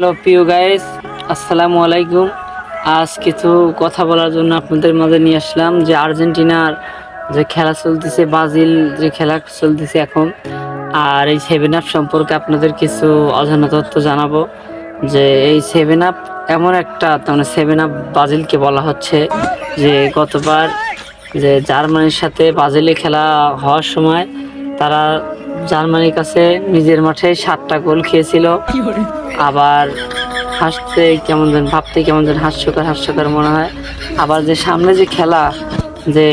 Hello প্রিয় guys, আসসালামু আলাইকুম। আজ কিছু কথা বলার জন্য আপনাদের মাঝে নিয়ে আসলাম যে আর্জেন্টিনার যে খেলা চলতেছে, ব্রাজিল যে খেলা চলতেছে এখন, আর এই সেভেন আপ সম্পর্কে আপনাদের কিছু অজানা তথ্য জানাবো। যে এই সেভেন আপ এমন একটা, মানে সেভেন আপ ব্রাজিলকে বলা হচ্ছে যে গতবার যে জার্মানির সাথে ব্রাজিলে খেলা হওয়ার সময় তারা জার্মানির কাছে নিজের মাঠে 7টা গোল খেয়েছিল। আবার হাসতে কেমন যেন, ভাবতে কেমন যেন হাস্যকর মনে হয়। আবার যে সামনে যে খেলা, যে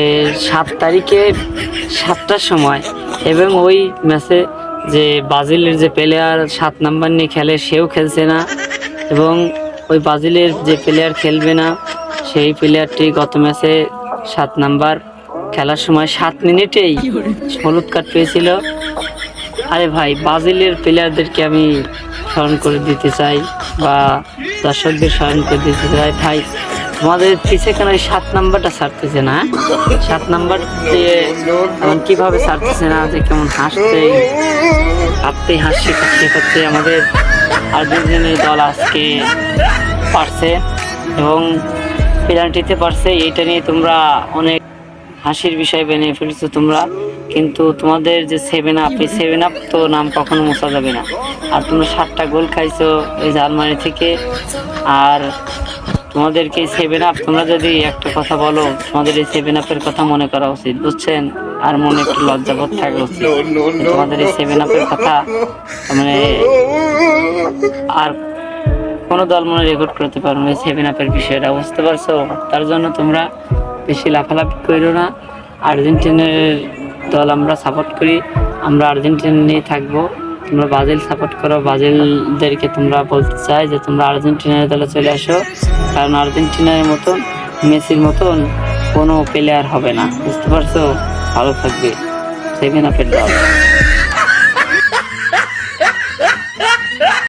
7 তারিখে 7টার সময়, এবং ওই ম্যাচে যে ব্রাজিলের যে প্লেয়ার 7 নাম্বার নিয়ে খেলে সেও খেলছে না, এবং ওই ব্রাজিলের যে প্লেয়ার খেলবে না সেই প্লেয়ারটি গত ম্যাচে 7 নাম্বার খেলার সময় 7 মিনিটেই হলুদ কার্ড পেয়েছিল। আরে ভাই, ব্রাজিলের প্লেয়ারদেরকে আমি স্মরণ করে দিতে চাই, বা দর্শকদের স্মরণ করে দিতে চাই, ভাই তোমাদের পিছে কেন 7 নাম্বারটা ছাড়তেছে না? 7 নাম্বার দিয়ে এমন কিভাবে ছাড়তেছে না যে কেমন হাসতেই শেখাচ্ছে আমাদের আর্জেন্টিনার দল আজকে পারছে এবং পেনাল্টিতে পারছে। এইটা নিয়ে তোমরা অনেক হাসির বিষয় বেনিয়ে ফেলছো তোমরা, কিন্তু তোমাদের যে সেভেন আপ, এই সেভেন আপ তো নাম কখনো মোছা যাবে না। আর তোমরা 7টা গোল খাইছো এই জার্মানি থেকে, আর তোমাদেরকে সেভেন আপ, তোমরা যদি একটা কথা বলো, তোমাদের এই সেভেন আপের কথা মনে করা উচিত, বুঝছেন? আর মনে একটু লজ্জাবোধ থাকা উচিত। তোমাদের এই সেভেন আপের কথা মানে আর কোনো দল মনে রেকর্ড করতে পারবো এই সেভেন আপের বিষয়টা, বুঝতে পারছো? তার জন্য তোমরা বেশি লাফালাফি করো না। আর্জেন্টিনার দল আমরা সাপোর্ট করি, আমরা আর্জেন্টিনা নিয়ে থাকবো। তোমরা ব্রাজিল সাপোর্ট করো, ব্রাজিলদেরকে তোমরা বলতে চাই যে তোমরা আর্জেন্টিনার দলে চলে আসো, কারণ আর্জেন্টিনার মতন, মেসির মতন কোনো প্লেয়ার হবে না, বুঝতে পারছো? ভালো থাকবে সেভেন আপের দল।